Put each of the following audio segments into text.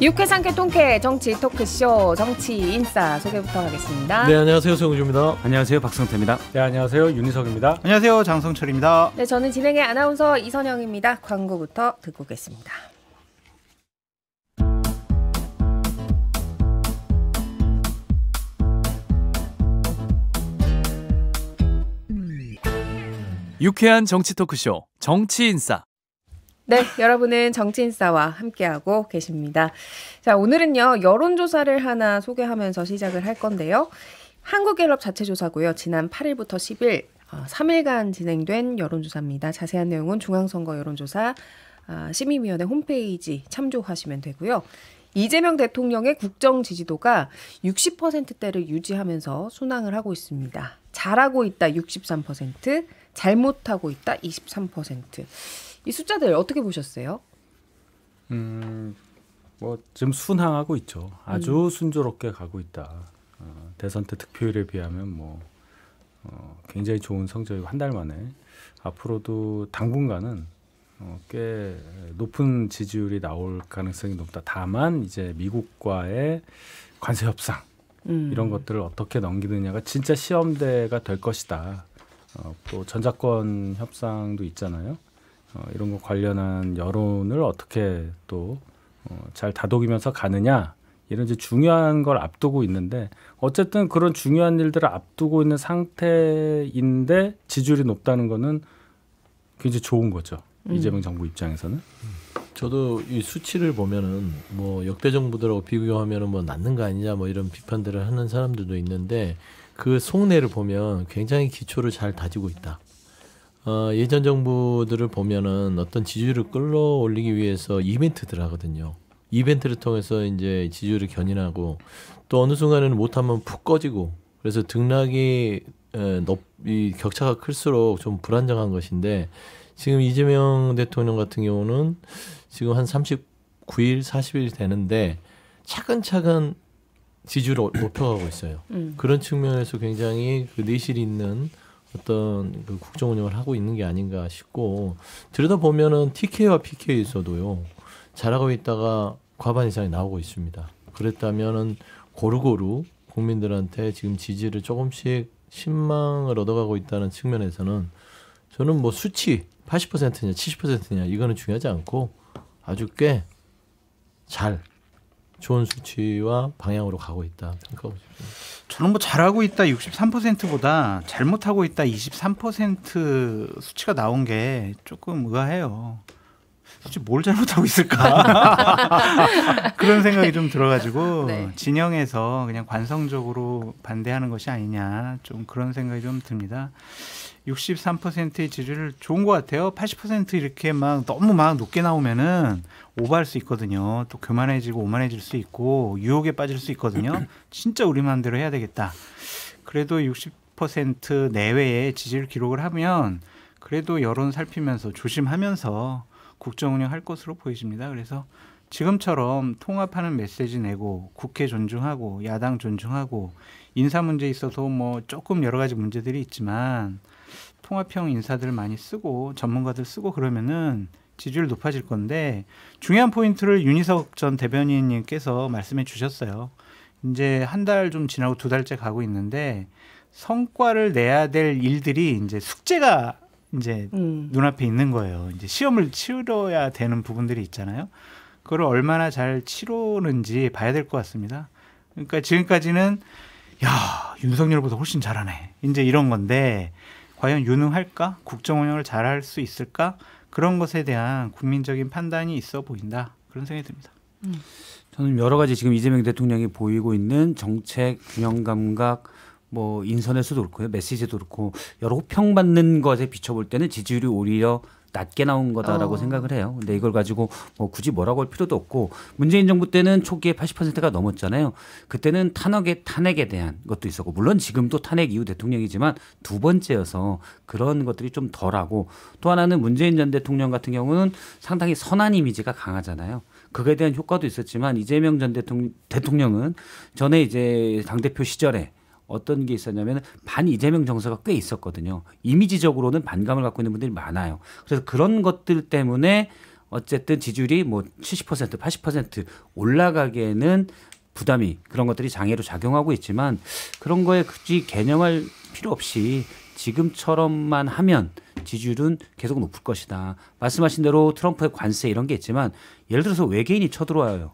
유쾌상쾌 통쾌 정치 토크쇼 정치인싸 소개부터 하겠습니다. 네, 안녕하세요. 송우주입니다. 안녕하세요. 박성태입니다. 네, 안녕하세요. 윤희석입니다. 안녕하세요. 장성철입니다. 네, 저는 진행의 아나운서 이선영입니다. 광고부터 듣고 오겠습니다. 유쾌한 정치 토크쇼 정치인싸. 네, 여러분은 정치인싸와 함께하고 계십니다. 자, 오늘은요, 여론조사를 하나 소개하면서 시작을 할 건데요. 한국갤럽 자체조사고요. 지난 8일부터 10일, 3일간 진행된 여론조사입니다. 자세한 내용은 중앙선거 여론조사 심의위원회 홈페이지 참조하시면 되고요. 이재명 대통령의 국정 지지도가 60%대를 유지하면서 순항을 하고 있습니다. 잘하고 있다 63%, 잘못하고 있다 23%. 이 숫자들 어떻게 보셨어요? 뭐 지금 순항하고 있죠. 아주 순조롭게 가고 있다. 대선 때 득표율에 비하면 굉장히 좋은 성적이고 한 달 만에 앞으로도 당분간은 꽤 높은 지지율이 나올 가능성이 높다. 다만 이제 미국과의 관세 협상 이런 것들을 어떻게 넘기느냐가 진짜 시험대가 될 것이다. 또 전작권 협상도 있잖아요. 이런 거 관련한 여론을 어떻게 또 잘 다독이면서 가느냐 이런 이제 중요한 걸 앞두고 있는데 어쨌든 그런 중요한 일들을 앞두고 있는 상태인데 지지율이 높다는 거는 굉장히 좋은 거죠. 이재명 정부 입장에서는. 저도 이 수치를 보면은 뭐 역대 정부들하고 비교하면은 뭐 낮는 거 아니냐 뭐 이런 비판들을 하는 사람들도 있는데 그 속내를 보면 굉장히 기초를 잘 다지고 있다. 예전 정부들을 보면은 어떤 지지율을 끌어올리기 위해서 이벤트들 하거든요. 이벤트를 통해서 이제 지지율을 견인하고 또 어느 순간에는 못하면 푹 꺼지고 그래서 등락이 이 격차가 클수록 좀 불안정한 것인데 지금 이재명 대통령 같은 경우는 지금 한 39일, 40일 되는데 차근차근 지지율을 높여가고 있어요. 그런 측면에서 굉장히 그 내실이 있는 어떤 그 국정 운영을 하고 있는 게 아닌가 싶고 들여다보면은 TK와 PK에서도요 잘하고 있다가 과반 이상이 나오고 있습니다. 그랬다면은 고루고루 국민들한테 지금 지지를 조금씩 신망을 얻어가고 있다는 측면에서는 저는 뭐 수치 80%냐 70%냐 이거는 중요하지 않고 아주 꽤 잘 좋은 수치와 방향으로 가고 있다 생각하고 싶습니다. 저는 뭐 잘하고 있다 63%보다 잘못하고 있다 23% 수치가 나온 게 조금 의아해요. 솔직히 뭘 잘못하고 있을까 그런 생각이 좀 들어가지고 네. 진영에서 그냥 관성적으로 반대하는 것이 아니냐 좀 그런 생각이 좀 듭니다. 63%의 지지율 좋은 것 같아요. 80% 이렇게 막 너무 막 높게 나오면은 오버할 수 있거든요. 또 교만해지고 오만해질 수 있고 유혹에 빠질 수 있거든요. 진짜 우리 마음대로 해야 되겠다. 그래도 60% 내외의 지지율 기록을 하면 그래도 여론 살피면서 조심하면서 국정 운영할 것으로 보여집니다. 그래서 지금처럼 통합하는 메시지 내고 국회 존중하고 야당 존중하고 인사 문제에 있어서 뭐 조금 여러 가지 문제들이 있지만 통합형 인사들 많이 쓰고 전문가들 쓰고 그러면은 지지율 높아질 건데 중요한 포인트를 윤희석 전 대변인님께서 말씀해 주셨어요. 이제 한 달 좀 지나고 2달째 가고 있는데 성과를 내야 될 일들이 이제 숙제가 이제 눈앞에 있는 거예요. 이제 시험을 치러야 되는 부분들이 있잖아요. 그걸 얼마나 잘 치르는지 봐야 될 것 같습니다. 그러니까 지금까지는 야 윤석열보다 훨씬 잘하네. 이제 이런 건데 과연 유능할까? 국정 운영을 잘할 수 있을까? 그런 것에 대한 국민적인 판단이 있어 보인다. 그런 생각이 듭니다. 저는 여러 가지 지금 이재명 대통령이 보이고 있는 정책 균형 감각 뭐 인선에서도 그렇고요. 메시지도 그렇고 여러 호평받는 것에 비춰볼 때는 지지율이 오히려 낮게 나온 거다라고 생각을 해요. 근데 이걸 가지고 뭐 굳이 뭐라고 할 필요도 없고 문재인 정부 때는 초기에 80%가 넘었잖아요. 그때는 탄핵에 대한 것도 있었고 물론 지금도 탄핵 이후 대통령이지만 두 번째여서 그런 것들이 좀 덜하고 또 하나는 문재인 전 대통령 같은 경우는 상당히 선한 이미지가 강하잖아요. 그거에 대한 효과도 있었지만 이재명 전 대통령은 전에 이제 당대표 시절에 어떤 게 있었냐면 반 이재명 정서가 꽤 있었거든요. 이미지적으로는 반감을 갖고 있는 분들이 많아요. 그래서 그런 것들 때문에 어쨌든 지지율이 뭐 70%, 80% 올라가기에는 부담이 그런 것들이 장애로 작용하고 있지만 그런 거에 굳이 개념할 필요 없이 지금처럼만 하면 지지율은 계속 높을 것이다. 말씀하신 대로 트럼프의 관세 이런 게 있지만 예를 들어서 외계인이 쳐들어와요.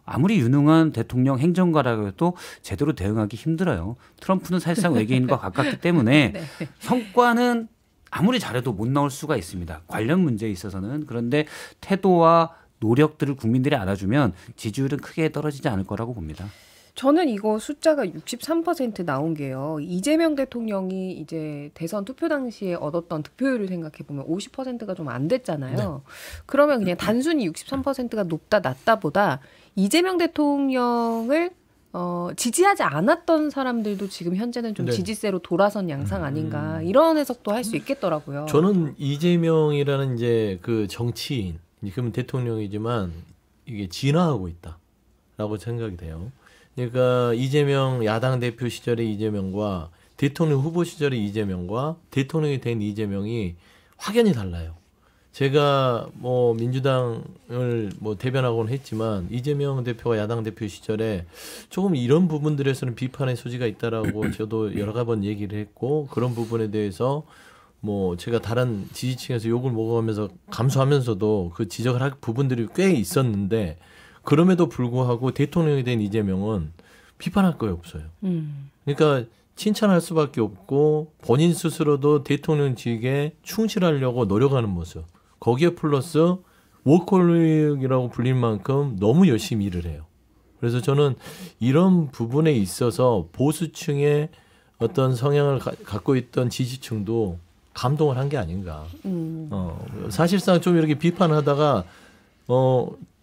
아무리 유능한 대통령 행정가라고 해도 제대로 대응하기 힘들어요. 트럼프는 사실상 외계인과 가깝기 때문에 네. 성과는 아무리 잘해도 못 나올 수가 있습니다. 관련 문제에 있어서는. 그런데 태도와 노력들을 국민들이 알아주면 지지율은 크게 떨어지지 않을 거라고 봅니다. 저는 이거 숫자가 63% 나온 게요. 이재명 대통령이 이제 대선 투표 당시에 얻었던 득표율을 생각해 보면 50%가 좀 안 됐잖아요. 네. 그러면 그냥 단순히 63%가 높다 낮다보다 이재명 대통령을 지지하지 않았던 사람들도 지금 현재는 좀 네. 지지세로 돌아선 양상 아닌가 이런 해석도 할 수 있겠더라고요. 저는 이재명이라는 이제 그 정치인, 그러면 대통령이지만 이게 진화하고 있다라고 생각이 돼요. 그러니까 이재명 야당 대표 시절의 이재명과 대통령 후보 시절의 이재명과 대통령이 된 이재명이 확연히 달라요. 제가 뭐 민주당을 뭐 대변하고는 했지만 이재명 대표가 야당 대표 시절에 조금 이런 부분들에서는 비판의 소지가 있다라고 저도 여러 번 얘기를 했고 그런 부분에 대해서 뭐 제가 다른 지지층에서 욕을 먹어가면서 감수하면서도 그 지적을 할 부분들이 꽤 있었는데 그럼에도 불구하고 대통령이 된 이재명은 비판할 거에 없어요. 그러니까 칭찬할 수밖에 없고 본인 스스로도 대통령직에 충실하려고 노력하는 모습. 거기에 플러스 워커홀릭이라고 불릴 만큼 너무 열심히 일을 해요. 그래서 저는 이런 부분에 있어서 보수층의 어떤 성향을 갖고 있던 지지층도 감동을 한 게 아닌가. 사실상 좀 이렇게 비판하다가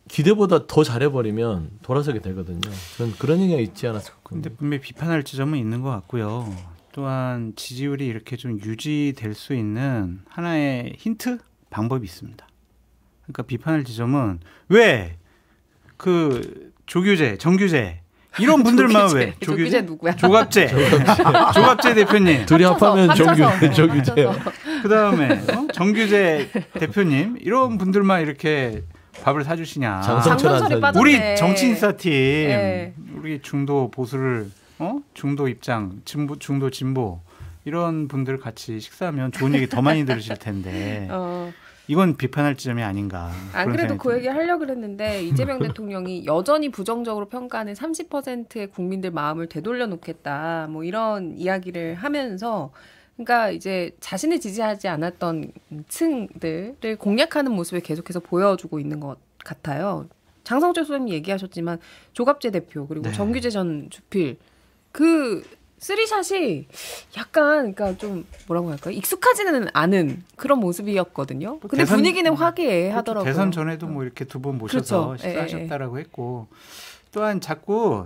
기대보다 더 잘해버리면 돌아서게 되거든요. 저는 그런 얘기가 있지 않았을까. 근데 분명히 비판할 지점은 있는 것 같고요. 또한 지지율이 이렇게 좀 유지될 수 있는 하나의 힌트? 방법이 있습니다. 그러니까 비판할 지점은 왜 그 조규제, 정규제 이런 분들만 왜 조규제 누구야? 조갑재 대표님 둘이 합하면 정규제. 그다음에 정규제 대표님 이런 분들만 이렇게 밥을 사주시냐. 장성철이 빠졌네. 우리 정치인사팀 네. 우리 중도 보수를 중도 입장 중도 진보 이런 분들 같이 식사하면 좋은 얘기 더 많이 들으실 텐데 이건 비판할 지점이 아닌가. 안 그래도 그 얘기 하려고 그랬는데 이재명 대통령이 여전히 부정적으로 평가하는 30%의 국민들 마음을 되돌려 놓겠다. 뭐 이런 이야기를 하면서 그러니까 이제 자신을 지지하지 않았던 층들을 공략하는 모습을 계속해서 보여주고 있는 것 같아요. 장성철 소장님 얘기하셨지만 조갑재 대표 그리고 네. 정규재 전 주필 그 쓰리샷이 약간 그러니까 좀 뭐라고 할까요? 익숙하지는 않은 그런 모습이었거든요. 근데 대선, 분위기는 화기애애하더라고요. 대선 전에도 뭐 이렇게 두 분 모셔서 그렇죠. 식사하셨다라고 했고 또한 자꾸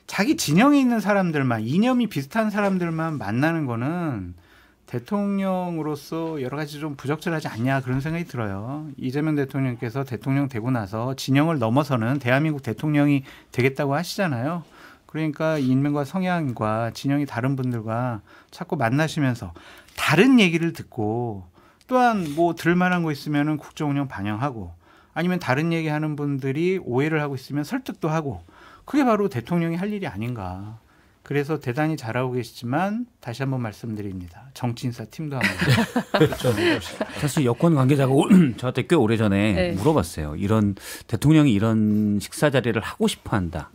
자기 진영에 있는 사람들만 이념이 비슷한 사람들만 만나는 거는 대통령으로서 여러 가지 좀 부적절하지 않냐 그런 생각이 들어요. 이재명 대통령께서 대통령 되고 나서 진영을 넘어서는 대한민국 대통령이 되겠다고 하시잖아요. 그러니까 인명과 성향과 진영이 다른 분들과 자꾸 만나시면서 다른 얘기를 듣고 또한 뭐 들을만한 거 있으면은 국정운영 반영하고 아니면 다른 얘기하는 분들이 오해를 하고 있으면 설득도 하고 그게 바로 대통령이 할 일이 아닌가. 그래서 대단히 잘하고 계시지만 다시 한번 말씀드립니다. 정치인사 팀도 한번 사실 여권 관계자가 저한테 꽤 오래전에 네. 물어봤어요. 이런 대통령이 이런 식사 자리를 하고 싶어한다.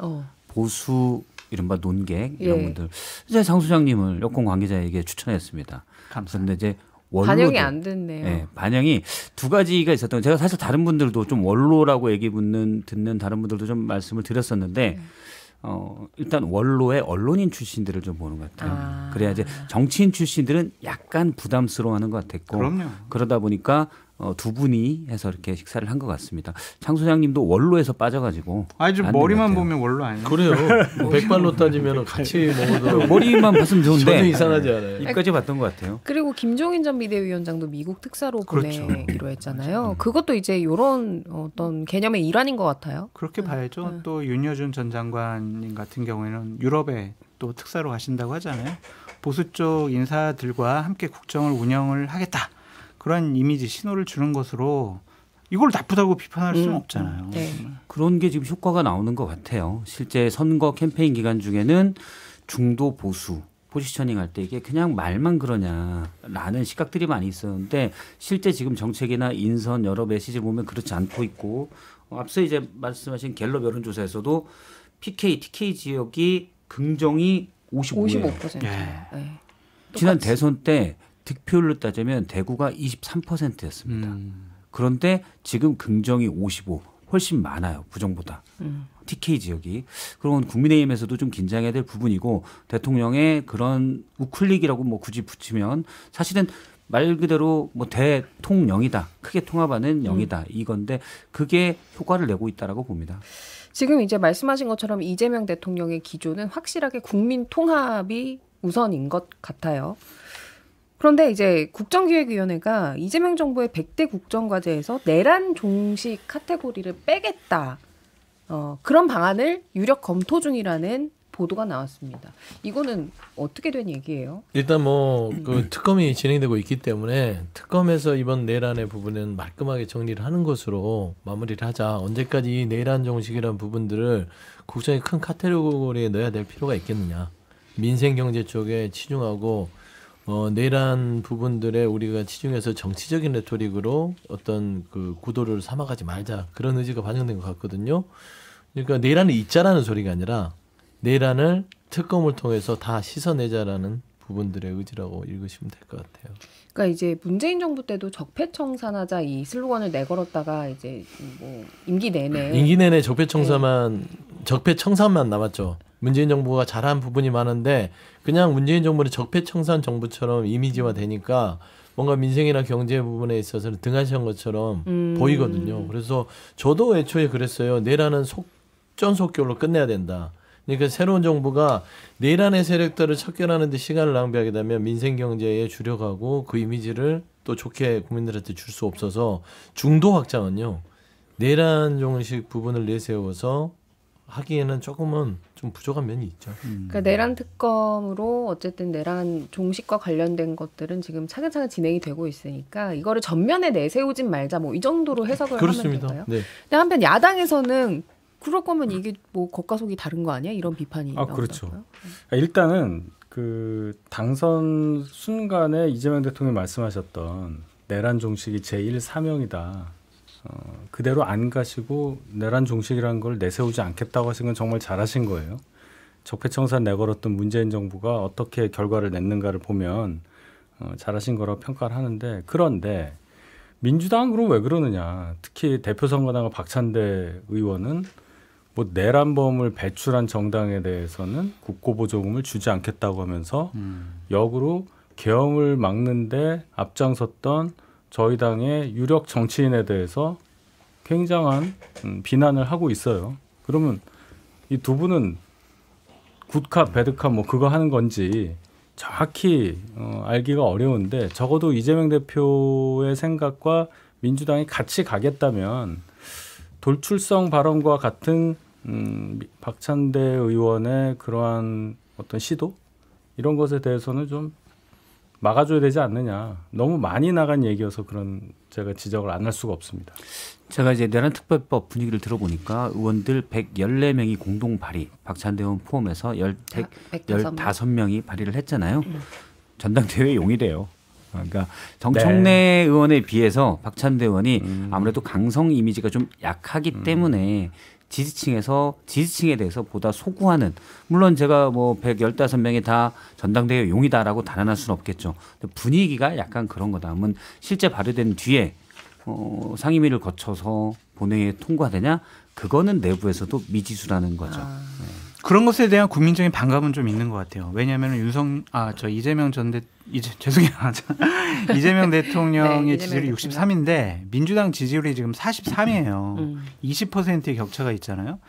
보수 이른바 논객 이런 예. 분들. 이제 장 소장님을 여권 관계자에게 추천했습니다. 감사합니다. 그런데 이제 원로도 반영이 안 됐네요. 네, 반영이 두 가지가 있었던. 제가 사실 다른 분들도 좀 원로라고 얘기 듣는 다른 분들도 좀 말씀을 드렸었는데 일단 원로의 언론인 출신들을 좀 보는 것 같아요. 그래야 이제 정치인 출신들은 약간 부담스러워하는 것 같았고 그럼요. 그러다 보니까 두 분이 해서 이렇게 식사를 한 것 같습니다. 장 소장님도 원로에서 빠져가지고 아니 좀 머리만 보면 원로 아니에요? 그래요. 백발로 따지면 같이 먹어도 머리만 봤으면 좋은데 전혀 이상하지 않아요. 입까지 봤던 것 같아요. 그리고 김종인 전 비대위원장도 미국 특사로 그렇죠. 보내기로 했잖아요. 그것도 이제 이런 어떤 개념의 일환인 것 같아요. 그렇게 봐야죠. 또 윤여준 전 장관님 같은 경우에는 유럽에 또 특사로 가신다고 하잖아요. 보수 쪽 인사들과 함께 국정을 운영을 하겠다. 그런 이미지 신호를 주는 것으로 이걸 나쁘다고 비판할 수는 없잖아요. 네. 그런 게 지금 효과가 나오는 것 같아요. 실제 선거 캠페인 기간 중에는 중도 보수 포지셔닝 할 때 이게 그냥 말만 그러냐라는 시각들이 많이 있었는데 실제 지금 정책이나 인선 여러 메시지 보면 그렇지 않고 있고 앞서 이제 말씀하신 갤럽 여론조사에서도 PK, TK 지역이 긍정이 55예요. 55%. 예. 네. 지난 똑같이. 대선 때 득표율로 따지면 대구가 23%였습니다. 그런데 지금 긍정이 55, 훨씬 많아요. 부정보다. TK 지역이. 그런 국민의힘에서도 좀 긴장해야 될 부분이고 대통령의 그런 우클릭이라고 뭐 굳이 붙이면 사실은 말 그대로 뭐 대통령이다. 크게 통합하는 영이다. 이건데 그게 효과를 내고 있다라고 봅니다. 지금 이제 말씀하신 것처럼 이재명 대통령의 기조는 확실하게 국민 통합이 우선인 것 같아요. 그런데 이제 국정기획위원회가 이재명 정부의 100대 국정과제에서 내란 종식 카테고리를 빼겠다. 그런 방안을 유력 검토 중이라는 보도가 나왔습니다. 이거는 어떻게 된 얘기예요? 일단 뭐 그 특검이 진행되고 있기 때문에 특검에서 이번 내란의 부분은 말끔하게 정리를 하는 것으로 마무리를 하자. 언제까지 이 내란 정식이라는 부분들을 국정의 큰 카테고리에 넣어야 될 필요가 있겠느냐. 민생 경제 쪽에 치중하고 내란 부분들에 우리가 치중해서 정치적인 레토릭으로 어떤 그 구도를 삼아가지 말자. 그런 의지가 반영된 것 같거든요. 그러니까 내란이 있자라는 소리가 아니라 내란을 특검을 통해서 다 씻어내자라는 부분들의 의지라고 읽으시면 될 것 같아요. 그러니까 이제 문재인 정부 때도 적폐청산하자 이 슬로건을 내걸었다가 이제 뭐 임기 내내 적폐청산만 남았죠. 문재인 정부가 잘한 부분이 많은데 그냥 문재인 정부는 적폐청산 정부처럼 이미지화 되니까 뭔가 민생이나 경제 부분에 있어서는 등한시한 것처럼 보이거든요. 그래서 저도 애초에 그랬어요. 내란은 속전속결로 끝내야 된다. 그러니까 새로운 정부가 내란의 세력들을 척결하는 데 시간을 낭비하게 되면 민생 경제에 주력하고 그 이미지를 또 좋게 국민들한테 줄 수 없어서 중도 확장은요. 내란 종식 부분을 내세워서 하기에는 조금은 좀 부족한 면이 있죠. 그러니까 내란 특검으로 어쨌든 내란 종식과 관련된 것들은 지금 차근차근 진행이 되고 있으니까 이거를 전면에 내세우진 말자 뭐 이 정도로 해석을 그렇습니다. 하면 될까요? 네. 근데 한편 야당에서는 그럴 거면 이게 뭐 겉과 속이 다른 거 아니야? 이런 비판이 그렇죠. 나오더라고요. 일단은 그 당선 순간에 이재명 대통령이 말씀하셨던 내란 종식이 제1 사명이다. 그대로 안 가시고 내란 종식이라는 걸 내세우지 않겠다고 하신 건 정말 잘하신 거예요. 적폐청산 내걸었던 문재인 정부가 어떻게 결과를 냈는가를 보면 잘하신 거라고 평가를 하는데 그런데 민주당은 그럼 왜 그러느냐. 특히 대표 선거당의 박찬대 의원은 뭐 내란범을 배출한 정당에 대해서는 국고보조금을 주지 않겠다고 하면서 역으로 계엄을 막는데 앞장섰던 저희 당의 유력 정치인에 대해서 굉장한 비난을 하고 있어요. 그러면 이 두 분은 굿캅, 배드캅 뭐 그거 하는 건지 정확히 알기가 어려운데 적어도 이재명 대표의 생각과 민주당이 같이 가겠다면 돌출성 발언과 같은 박찬대 의원의 그러한 어떤 시도 이런 것에 대해서는 좀 막아줘야 되지 않느냐. 너무 많이 나간 얘기여서 그런 제가 지적을 안 할 수가 없습니다. 제가 이제 내란특별법 분위기를 들어보니까 의원들 114명이 공동 발의, 박찬대 의원 포함해서 115명이 발의를 했잖아요. 전당대회 용이래요. 그러니까 정청래 의원에 비해서 박찬대 의원이 아무래도 강성 이미지가 좀 약하기 때문에 지지층에 대해서 보다 소구하는, 물론 제가 뭐 115명이 다 전당대회 용이다라고 단언할 수는 없겠죠. 근데 분위기가 약간 그런 거다. 그러면 실제 발의된 뒤에 상임위를 거쳐서 본회의에 통과되냐? 그거는 내부에서도 미지수라는 거죠. 네. 그런 것에 대한 국민적인 반감은 좀 있는 것 같아요. 왜냐하면 이재명 대통령의 네, 지지율이 63인데 민주당 지지율이 지금 43이에요. 20%의 격차가 있잖아요.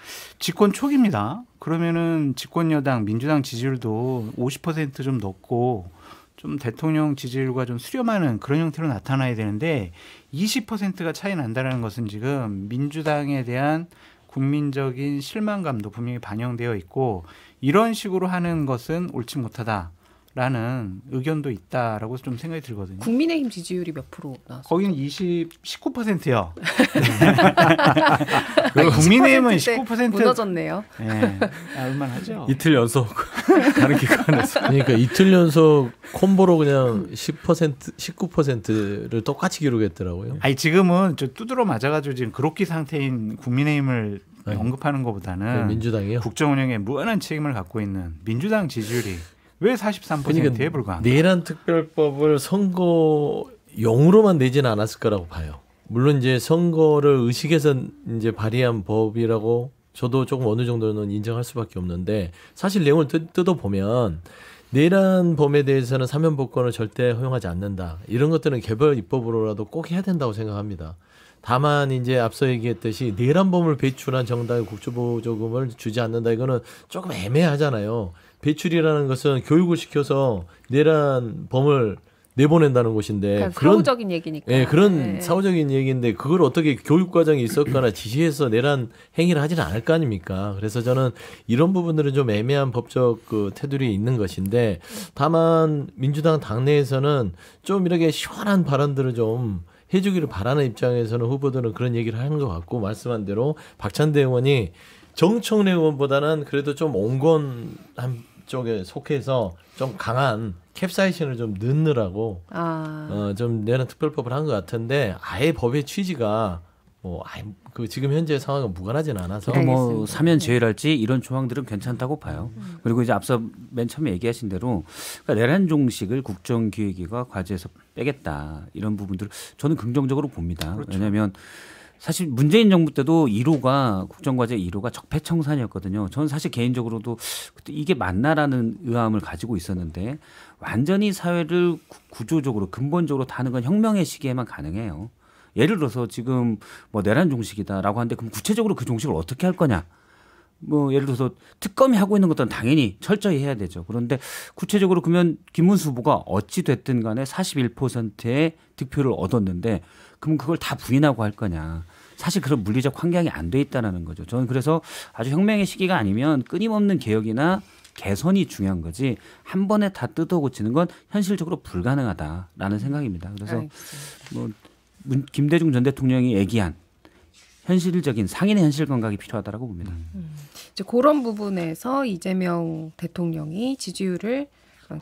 집권 초기입니다. 그러면은 집권 여당 민주당 지지율도 50% 좀 넘고 좀 대통령 지지율과 좀 수렴하는 그런 형태로 나타나야 되는데 20%가 차이 난다는 것은 지금 민주당에 대한 국민적인 실망감도 분명히 반영되어 있고 이런 식으로 하는 것은 옳지 못하다. 라는 의견도 있다라고 좀 생각이 들거든요. 국민의힘 지지율이 몇 프로 나왔어요? 거기는 19%요. 국민의힘은 19% 무너졌네요. 네, 알만하죠. 이틀 연속 다른 기관에서 그러니까 이틀 연속 콤보로 그냥 10%, 19%를 똑같이 기록했더라고요. 아니 지금은 저 두드러 맞아가지고 지금 그로기 상태인 국민의힘을 언급하는 것보다는 민주당이요. 국정 운영에 무한한 책임을 갖고 있는 민주당 지지율이 왜 43%에 불과한가? 내란 특별법을 선거용으로만 내지는 않았을 거라고 봐요. 물론 이제 선거를 의식해서 이제 발의한 법이라고 저도 조금 어느 정도는 인정할 수밖에 없는데 사실 내용을 뜯어 보면 내란범에 대해서는 사면복권을 절대 허용하지 않는다. 이런 것들은 개별 입법으로라도 꼭 해야 된다고 생각합니다. 다만 이제 앞서 얘기했듯이 내란범을 배출한 정당의 국정보조금을 주지 않는다. 이거는 조금 애매하잖아요. 배출이라는 것은 교육을 시켜서 내란범을 내보낸다는 것인데 그러니까 사후적인 얘기니까. 네, 그런 사후적인 얘기인데 그걸 어떻게 교육 과정이 있었거나 지시해서 내란 행위를 하지는 않을 거 아닙니까? 그래서 저는 이런 부분들은 좀 애매한 법적 그 테두리에 있는 것인데 다만 민주당 당내에서는 좀 이렇게 시원한 발언들을 좀 해주기를 바라는 입장에서는 후보들은 그런 얘기를 하는 것 같고 말씀한 대로 박찬대 의원이 정청래 의원보다는 그래도 좀 온건한 쪽에 속해서 좀 강한 캡사이신을 좀 넣느라고 좀 내란 특별법을 한 것 같은데 아예 법의 취지가 뭐 아예 그 지금 현재 상황은 무관하지는 않아서 뭐 사면 제외랄지 이런 조항들은 괜찮다고 봐요. 그리고 이제 앞서 맨 처음에 얘기하신 대로 그러니까 내란 종식을 국정기획위가 과제에서 빼겠다 이런 부분들 저는 긍정적으로 봅니다. 그렇죠. 왜냐하면 사실 문재인 정부 때도 1호가 국정과제 1호가 적폐청산이었거든요. 저는 사실 개인적으로도 그때 이게 맞나라는 의아함을 가지고 있었는데 완전히 사회를 구조적으로 근본적으로 다는 건 혁명의 시기에만 가능해요. 예를 들어서 지금 뭐 내란 종식이다라고 하는데 그럼 구체적으로 그 종식을 어떻게 할 거냐? 뭐 예를 들어서 특검이 하고 있는 것들은 당연히 철저히 해야 되죠. 그런데 구체적으로 그러면 김문수 후보가 어찌 됐든 간에 41%의 득표를 얻었는데 그럼 그걸 다 부인하고 할 거냐. 사실 그런 물리적 환경이 안 돼 있다는 거죠. 저는 그래서 아주 혁명의 시기가 아니면 끊임없는 개혁이나 개선이 중요한 거지 한 번에 다 뜯어 고치는 건 현실적으로 불가능하다라는 생각입니다. 그래서 뭐 김대중 전 대통령이 얘기한 현실적인 상인의 현실 감각이 필요하다고 봅니다. 이제 그런 부분에서 이재명 대통령이 지지율을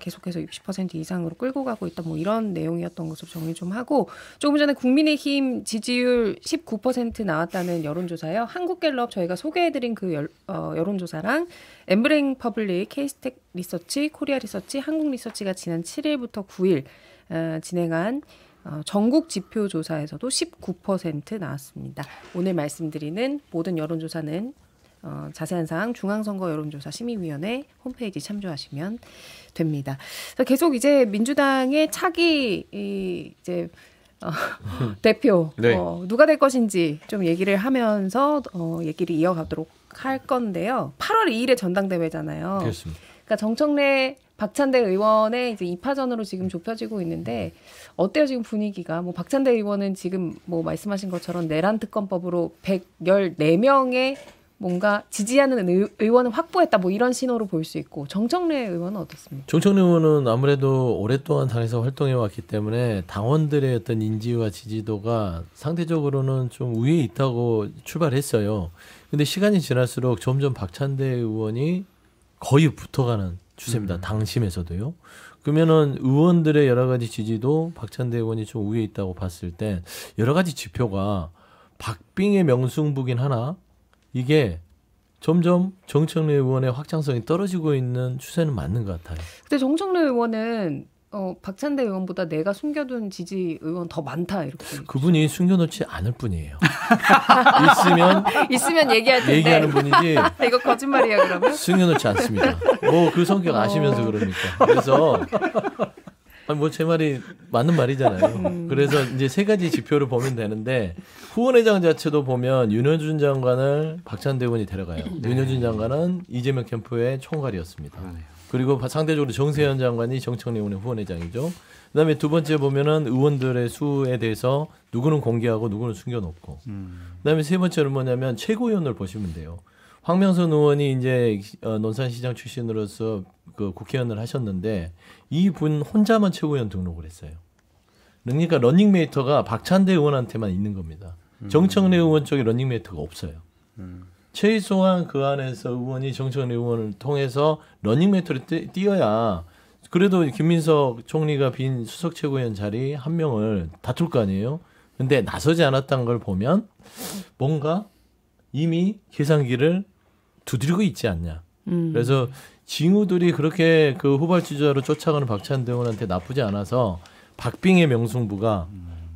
계속해서 60% 이상으로 끌고 가고 있다. 뭐 이런 내용이었던 것으로 정리 좀 하고 조금 전에 국민의힘 지지율 19% 나왔다는 여론조사요. 한국갤럽 저희가 소개해드린 그 여론조사랑 엠브레인 퍼블릭, 케이스텍 리서치, 코리아 리서치, 한국 리서치가 지난 7일부터 9일 진행한 전국 지표 조사에서도 19% 나왔습니다. 오늘 말씀드리는 모든 여론조사는 자세한 사항 중앙선거 여론조사 심의위원회 홈페이지 참조하시면 됩니다. 계속 이제 민주당의 차기 이제 대표 네. 누가 될 것인지 좀 얘기를 하면서 얘기를 이어가도록 할 건데요. 8월 2일에 전당대회잖아요. 그렇습니다. 그러니까 정청래 박찬대 의원의 이제 2파전으로 지금 좁혀지고 있는데 어때요 지금 분위기가? 뭐 박찬대 의원은 지금 뭐 말씀하신 것처럼 내란 특검법으로 114명의 뭔가 지지하는 의원을 확보했다 뭐 이런 신호로 볼 수 있고 정청래 의원은 어떻습니까? 정청래 의원은 아무래도 오랫동안 당에서 활동해 왔기 때문에 당원들의 어떤 인지와 지지도가 상대적으로는 좀 위에 있다고 출발했어요. 근데 시간이 지날수록 점점 박찬대 의원이 거의 붙어가는 추세입니다. 당심에서도요. 그러면은 의원들의 여러 가지 지지도 박찬대 의원이 좀 위에 있다고 봤을 때 여러 가지 지표가 박빙의 명승부긴 하나 이게 점점 정청래 의원의 확장성이 떨어지고 있는 추세는 맞는 것 같아요. 근데 정청래 의원은 박찬대 의원보다 내가 숨겨둔 지지 의원 더 많다 이렇게. 그분이 숨겨놓지 않을 뿐이에요. 있으면 얘기할 텐데. 얘기하는 분이지. 이거 거짓말이야 그러면? 숨겨놓지 않습니다. 뭐 그 성격 아시면서 그러니까. 그래서 뭐 제 말이 맞는 말이잖아요. 그래서 이제 세 가지 지표를 보면 되는데 후원회장 자체도 보면 윤여준 장관을 박찬대 의원이 데려가요. 네. 윤여준 장관은 이재명 캠프의 총괄이었습니다. 그리고 상대적으로 정세현 장관이 정청래 의원의 후원회장이죠. 그다음에 두 번째 보면은 의원들의 수에 대해서 누구는 공개하고 누구는 숨겨놓고. 그다음에 세 번째는 뭐냐면 최고위원을 보시면 돼요. 황명선 의원이 이제 논산시장 출신으로서 그 국회의원을 하셨는데 이분 혼자만 최고위원 등록을 했어요. 그러니까 러닝메이터가 박찬대 의원한테만 있는 겁니다. 정청래 의원 쪽에 러닝메이터가 없어요. 최소한 그 안에서 의원이 정청래 의원을 통해서 러닝메이터를 띄어야 그래도 김민석 총리가 빈 수석 최고위원 자리 한 명을 다툴 거 아니에요. 근데 나서지 않았다는 걸 보면 뭔가 이미 계산기를 두드리고 있지 않냐. 그래서 징후들이 그렇게 그 후발주자로 쫓아가는 박찬대 의원한테 나쁘지 않아서 박빙의 명승부가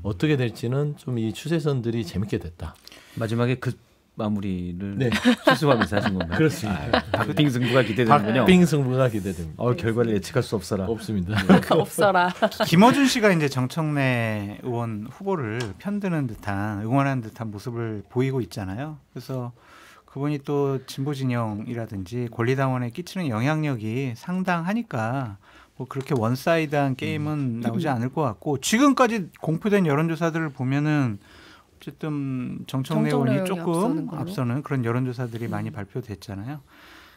어떻게 될지는 좀 이 추세선들이 재밌게 됐다. 마지막에 그 마무리를 네. 실수하면서 하신 건가요? 그렇습니다. 박빙 승부가 기대되는군요. 박빙 승부가 기대됩니다. 결과를 예측할 수 없어라. 없습니다. 없어라. 김어준 씨가 이제 정청래 의원 후보를 편드는 듯한 응원하는 듯한 모습을 보이고 있잖아요. 그래서 그분이 또 진보 진영이라든지 권리당원에 끼치는 영향력이 상당하니까 뭐 그렇게 원사이드한 게임은 나오지 않을 것 같고 지금까지 공표된 여론조사들을 보면은 어쨌든 정청래 의원이 조금 앞서는 그런 여론조사들이 많이 발표됐잖아요.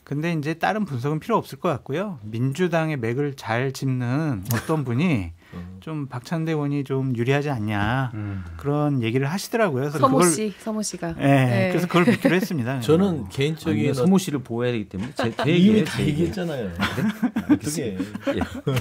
근데 이제 다른 분석은 필요 없을 것 같고요. 민주당의 맥을 잘 짚는 어떤 분이 좀 박찬대 의원이 좀 유리하지 않냐 그런 얘기를 하시더라고요. 그래서 서모 씨가. 네, 그래서 그걸 믿기로 했습니다. 저는 개인적인 서모 씨를 보호해야 되기 때문에 이미 다 얘기했잖아요. 어떻게?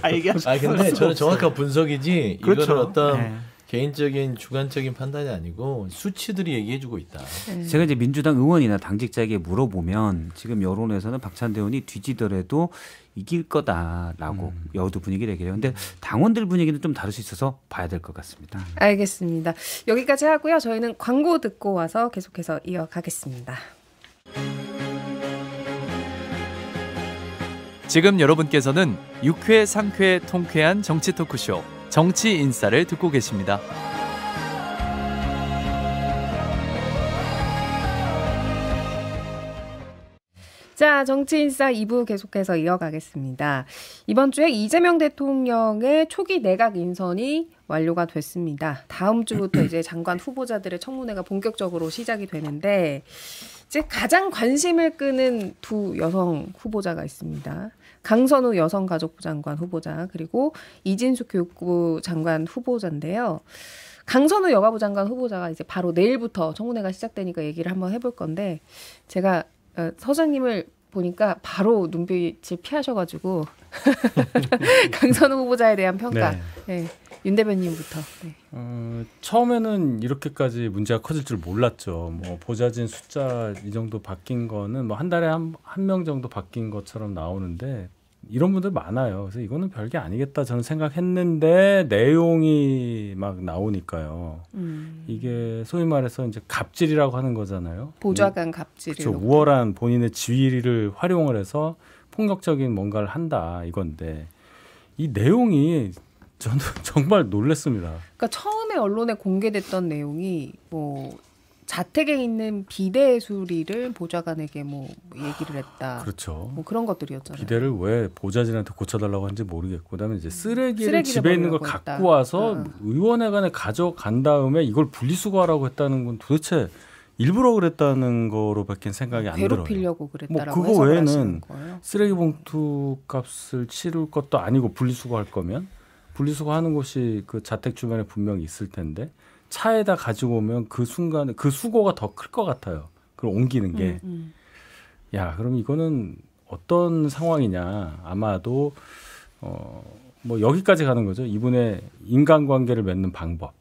다 얘기하셨어요. 아 근데 저는 정확한 분석이지 그렇죠. 이거는 어떤 네. 개인적인 주관적인 판단이 아니고 수치들이 얘기해주고 있다. 제가 이제 민주당 의원이나 당직자에게 물어보면 지금 여론에서는 박찬대 의원이 뒤지더라도 이길 거다라고 여도 분위기를 얘기해요. 근데 당원들 분위기는 좀 다를 수 있어서 봐야 될 것 같습니다. 알겠습니다. 여기까지 하고요. 저희는 광고 듣고 와서 계속해서 이어가겠습니다. 지금 여러분께서는 6회, 상쾌, 통쾌한 정치 토크쇼 정치 인사를 듣고 계십니다. 자, 정치인싸 2부 계속해서 이어가겠습니다. 이번 주에 이재명 대통령의 초기 내각 인선이 완료가 됐습니다. 다음 주부터 이제 장관 후보자들의 청문회가 본격적으로 시작이 되는데 이제 가장 관심을 끄는 두 여성 후보자가 있습니다. 강선우 여성가족부 장관 후보자 그리고 이진숙 교육부 장관 후보자인데요. 강선우 여가부 장관 후보자가 이제 바로 내일부터 청문회가 시작되니까 얘기를 한번 해볼 건데 제가 서장님을 보니까 바로 눈빛을 피하셔가지고 강선우 후보자에 대한 평가 네, 윤 대변인부터. 네. 처음에는 이렇게까지 문제가 커질 줄 몰랐죠. 뭐 보좌진 숫자 이 정도 바뀐 거는 뭐 한 달에 한 명 정도 바뀐 것처럼 나오는데 이런 분들 많아요. 그래서 이거는 별게 아니겠다 저는 생각했는데 내용이 막 나오니까요. 이게 소위 말해서 이제 갑질이라고 하는 거잖아요. 보좌관 갑질을. 그렇죠. 우월한 본인의 지위를 활용을 해서 폭력적인 뭔가를 한다 이건데 이 내용이 저는 정말 놀랐습니다. 그러니까 처음에 언론에 공개됐던 내용이 뭐 자택에 있는 비대 수리를 보좌관에게 뭐 얘기를 했다. 그렇죠. 뭐 그런 것들이었잖아요. 비대를 왜 보좌진한테 고쳐달라고 하는지 모르겠고, 그다음에 이제 쓰레기를 집에 있는 걸 갖고 와서 의원회관에 가져간 다음에 이걸 분리수거하라고 했다는 건 도대체 일부러 그랬다는 거로밖에 생각이 안 들어요. 괴롭히려고 그랬다라고 뭐 그거 외에는 하시는 거예요? 쓰레기 봉투 값을 치를 것도 아니고 분리수거할 거면 분리수거하는 곳이 그 자택 주변에 분명히 있을 텐데. 차에다 가지고 오면 그 순간에 그 수고가 더 클 것 같아요. 그걸 옮기는 게. 야, 그럼 이거는 어떤 상황이냐. 아마도 뭐 여기까지 가는 거죠. 이분의 인간관계를 맺는 방법,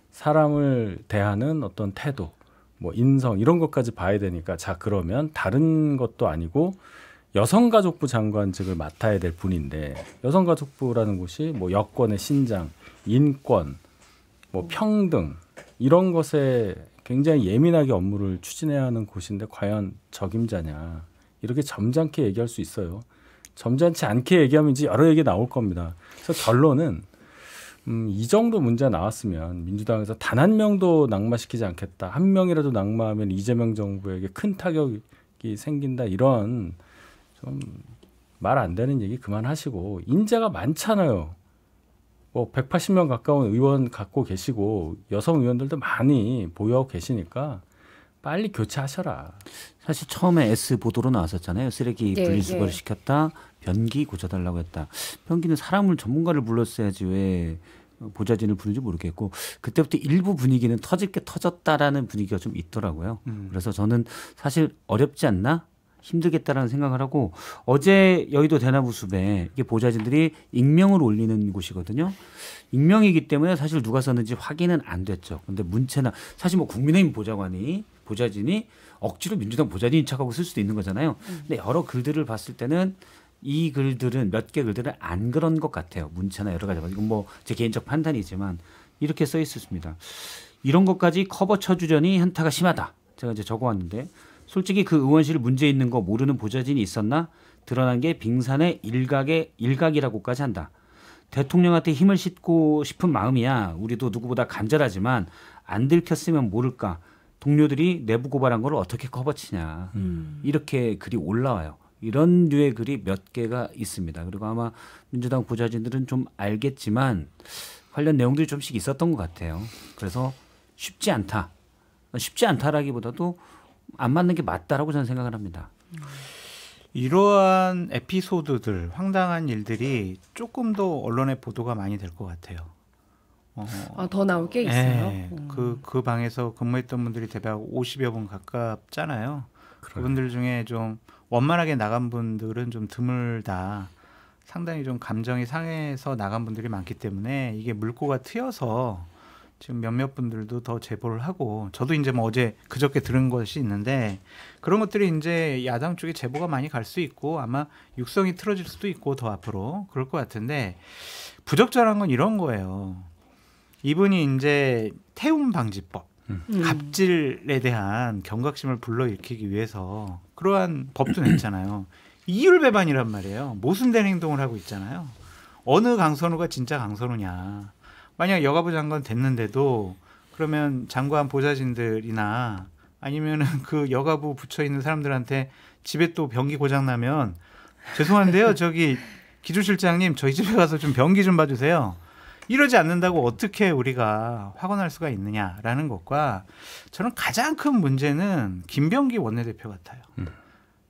사람을 대하는 어떤 태도, 뭐 인성 이런 것까지 봐야 되니까 자 그러면 다른 것도 아니고 여성가족부 장관직을 맡아야 될 분인데 여성가족부라는 곳이 뭐 여권의 신장, 인권 뭐 평등 이런 것에 굉장히 예민하게 업무를 추진해야 하는 곳인데 과연 적임자냐 이렇게 점잖게 얘기할 수 있어요. 점잖지 않게 얘기하면 이제 여러 얘기 나올 겁니다. 그래서 결론은 이 정도 문제 나왔으면 민주당에서 단 한 명도 낙마시키지 않겠다. 한 명이라도 낙마하면 이재명 정부에게 큰 타격이 생긴다. 이런 좀 말 안 되는 얘기 그만하시고 인재가 많잖아요. 뭐 180명 가까운 의원 갖고 계시고 여성 의원들도 많이 보유하고 계시니까 빨리 교체하셔라. 사실 처음에 S 보도로 나왔었잖아요. 쓰레기 예, 분리수거를 예. 시켰다. 변기 고쳐달라고 했다. 변기는 사람을 전문가를 불렀어야지 왜 보좌진을 부르는지 모르겠고 그때부터 일부 분위기는 터질 게 터졌다라는 분위기가 좀 있더라고요. 그래서 저는 사실 어렵지 않나? 힘들겠다라는 생각을 하고 어제 여의도 대나무 숲에 이게 보좌진들이 익명을 올리는 곳이거든요. 익명이기 때문에 사실 누가 썼는지 확인은 안 됐죠. 근데 문체나 사실 뭐 국민의힘 보좌진이 억지로 민주당 보좌진인 척하고 쓸 수도 있는 거잖아요. 근데 여러 글들을 봤을 때는 이 글들은 몇 개 글들은 안 그런 것 같아요. 문체나 여러 가지. 이건 뭐 제 개인적 판단이지만 이렇게 써 있었습니다. 이런 것까지 커버 쳐주려니 현타가 심하다. 제가 이제 적어왔는데 솔직히 그 의원실 문제 있는 거 모르는 보좌진이 있었나? 드러난 게 빙산의 일각이라고까지 한다. 대통령한테 힘을 싣고 싶은 마음이야. 우리도 누구보다 간절하지만 안 들켰으면 모를까. 동료들이 내부 고발한 걸 어떻게 커버치냐. 이렇게 글이 올라와요. 이런 류의 글이 몇 개가 있습니다. 그리고 아마 민주당 보좌진들은 좀 알겠지만 관련 내용들이 좀씩 있었던 것 같아요. 그래서 쉽지 않다. 쉽지 않다라기보다도 안 맞는 게 맞다라고 저는 생각을 합니다. 이러한 에피소드들, 황당한 일들이 조금 더 언론의 보도가 많이 될 것 같아요. 더 나올 게 있어요. 네, 그 방에서 근무했던 분들이 대략 50여 분 가깝잖아요. 그분들 중에 좀 원만하게 나간 분들은 좀 드물다. 상당히 좀 감정이 상해서 나간 분들이 많기 때문에 이게 물꼬가 트여서 지금 몇몇 분들도 더 제보를 하고 저도 이제 뭐 어제 그저께 들은 것이 있는데 그런 것들이 이제 야당 쪽에 제보가 많이 갈 수 있고 아마 육성이 틀어질 수도 있고 더 앞으로 그럴 것 같은데 부적절한 건 이런 거예요. 이분이 이제 태움 방지법, 갑질에 대한 경각심을 불러일으키기 위해서 그러한 법도 냈잖아요. 이율배반이란 말이에요. 모순된 행동을 하고 있잖아요. 어느 강선우가 진짜 강선우냐. 만약 여가부 장관 됐는데도 그러면 장관 보좌진들이나 아니면은 그 여가부 부처 있는 사람들한테 집에 또 변기 고장 나면 죄송한데요. 저기 기조실장님 저희 집에 가서 좀 변기 좀 봐주세요. 이러지 않는다고 어떻게 우리가 확언할 수가 있느냐라는 것과 저는 가장 큰 문제는 김병기 원내대표 같아요.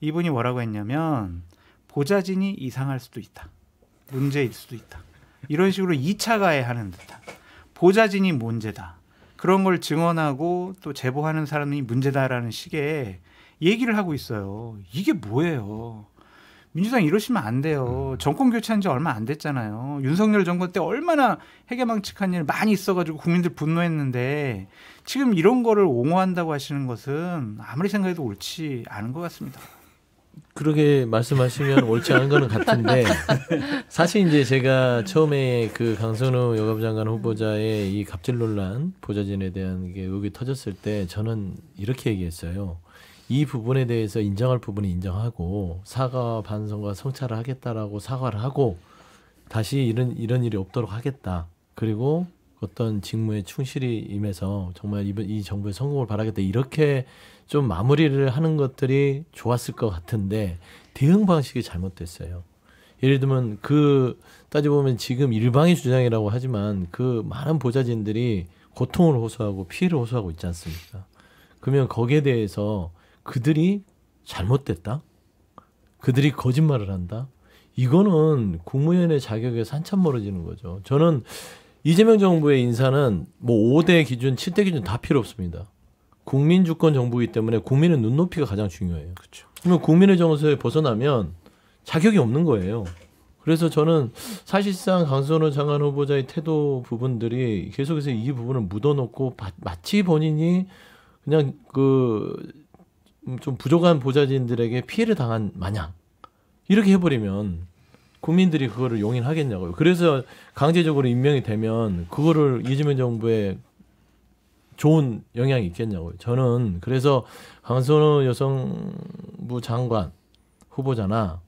이분이 뭐라고 했냐면 보좌진이 이상할 수도 있다. 문제일 수도 있다. 이런 식으로 2차 가해하는 듯한 보좌진이 문제다. 그런 걸 증언하고 또 제보하는 사람이 문제다라는 식의 얘기를 하고 있어요. 이게 뭐예요? 민주당 이러시면 안 돼요. 정권 교체한 지 얼마 안 됐잖아요. 윤석열 정권 때 얼마나 해괴망측한 일 많이 있어가지고 국민들 분노했는데 지금 이런 거를 옹호한다고 하시는 것은 아무리 생각해도 옳지 않은 것 같습니다. 그렇게 말씀하시면 옳지 않은 거는 같은데 사실 이제 제가 처음에 그 강선우 여가부 장관 후보자의 이 갑질 논란 보좌진에 대한 게 의혹이 터졌을 때 저는 이렇게 얘기했어요. 이 부분에 대해서 인정할 부분은 인정하고 사과 반성과 성찰을 하겠다라고 사과를 하고 다시 이런 일이 없도록 하겠다. 그리고 어떤 직무에 충실히 임해서 정말 이 정부의 성공을 바라겠다. 이렇게 좀 마무리를 하는 것들이 좋았을 것 같은데 대응 방식이 잘못됐어요. 예를 들면 따져보면 지금 일방의 주장이라고 하지만 그 많은 보좌진들이 고통을 호소하고 피해를 호소하고 있지 않습니까? 그러면 거기에 대해서 그들이 잘못됐다? 그들이 거짓말을 한다? 이거는 국무위원의 자격에서 한참 멀어지는 거죠. 저는 이재명 정부의 인사는 뭐 5대 기준, 7대 기준 다 필요 없습니다. 국민 주권 정부이기 때문에 국민의 눈높이가 가장 중요해요. 그렇죠. 그러면 국민의 정서에 벗어나면 자격이 없는 거예요. 그래서 저는 사실상 강선우 장관 후보자의 태도 부분들이 계속해서 이 부분을 묻어놓고 마치 본인이 그냥 좀 부족한 보좌진들에게 피해를 당한 마냥 이렇게 해버리면 국민들이 그거를 용인하겠냐고요. 그래서 강제적으로 임명이 되면 그거를 이재명 정부에 좋은 영향이 있겠냐고요. 저는 그래서 강선우 여성부 장관 후보자나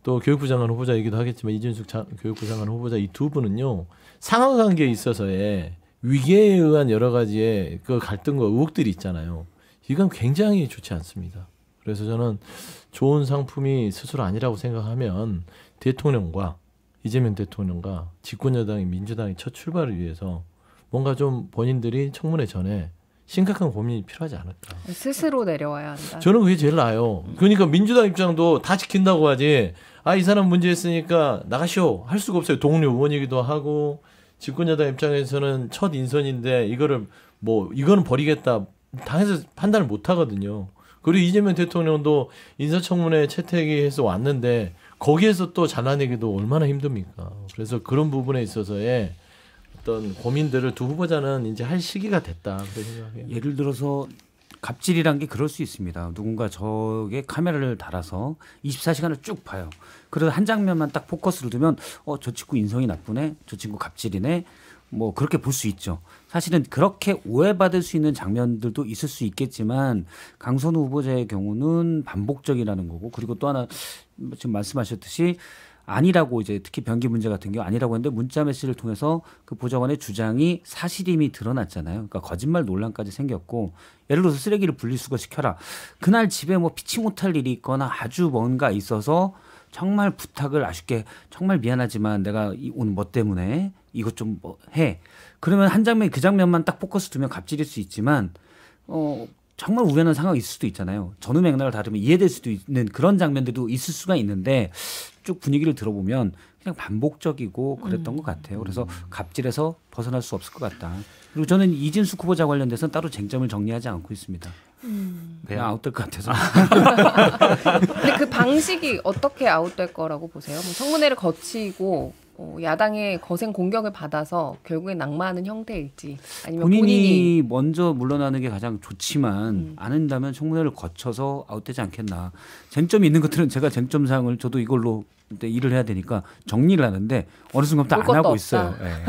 또 교육부 장관 후보자이기도 하겠지만 이준숙 교육부 장관 후보자 이 두 분은요. 상하관계에 있어서의 위계에 의한 여러 가지의 그 갈등과 의혹들이 있잖아요. 이건 굉장히 좋지 않습니다. 그래서 저는 좋은 상품이 스스로 아니라고 생각하면 대통령과 이재명 대통령과 집권여당인 민주당의 첫 출발을 위해서 뭔가 좀 본인들이 청문회 전에 심각한 고민이 필요하지 않을까. 스스로 내려와야 한다. 저는 그게 제일 나아요. 그러니까 민주당 입장도 다 지킨다고 하지. 이 사람 문제였으니까 나가시오. 할 수가 없어요. 동료 의원이기도 하고 집권여당 입장에서는 첫 인선인데 이거를 이거는 버리겠다. 당에서 판단을 못 하거든요. 그리고 이재명 대통령도 인사청문회 채택해서 왔는데 거기에서 또 잘라내기도 얼마나 힘듭니까. 그래서 그런 부분에 있어서의 어떤 고민들을 두 후보자는 이제 할 시기가 됐다. 그렇게 생각해요. 예를 들어서 갑질이란 게 그럴 수 있습니다. 누군가 저게 카메라를 달아서 24시간을 쭉 봐요. 그래서 한 장면만 딱 포커스를 두면 저 친구 인성이 나쁘네, 저 친구 갑질이네, 뭐 그렇게 볼 수 있죠. 사실은 그렇게 오해받을 수 있는 장면들도 있을 수 있겠지만 강선우 후보자의 경우는 반복적이라는 거고, 그리고 또 하나 지금 말씀하셨듯이 아니라고, 이제 특히 변기 문제 같은 경우 아니라고 했는데 문자 메시지를 통해서 그 보좌관의 주장이 사실임이 드러났잖아요. 그러니까 거짓말 논란까지 생겼고, 예를 들어서 쓰레기를 분리수거 시켜라. 그날 집에 뭐 피치 못할 일이 있거나 아주 뭔가 있어서 정말 부탁을 아쉽게, 정말 미안하지만 내가 오늘 뭐 때문에 이것 좀 해. 그러면 한 장면, 그 장면만 딱 포커스 두면 갑질일 수 있지만 정말 우연한 상황이 있을 수도 있잖아요. 전후 맥락을 다르면 이해될 수도 있는 그런 장면들도 있을 수가 있는데 쭉 분위기를 들어보면 그냥 반복적이고 그랬던 것 같아요. 그래서 갑질에서 벗어날 수 없을 것 같다. 그리고 저는 이진숙 후보자 관련돼서는 따로 쟁점을 정리하지 않고 있습니다. 그냥 아웃될 것 같아서. 근데 그 방식이 어떻게 아웃될 거라고 보세요? 뭐 청문회를 거치고 야당의 거센 공격을 받아서 결국에 낙마하는 형태일지, 아니면 본인이 먼저 물러나는 게 가장 좋지만 안 한다면 청문회를 거쳐서 아웃되지 않겠나. 쟁점이 있는 것들은 제가 쟁점 사항을 저도 이걸로 일을 해야 되니까 정리를 하는데 어느 순간부터 안 하고 있어요. 네.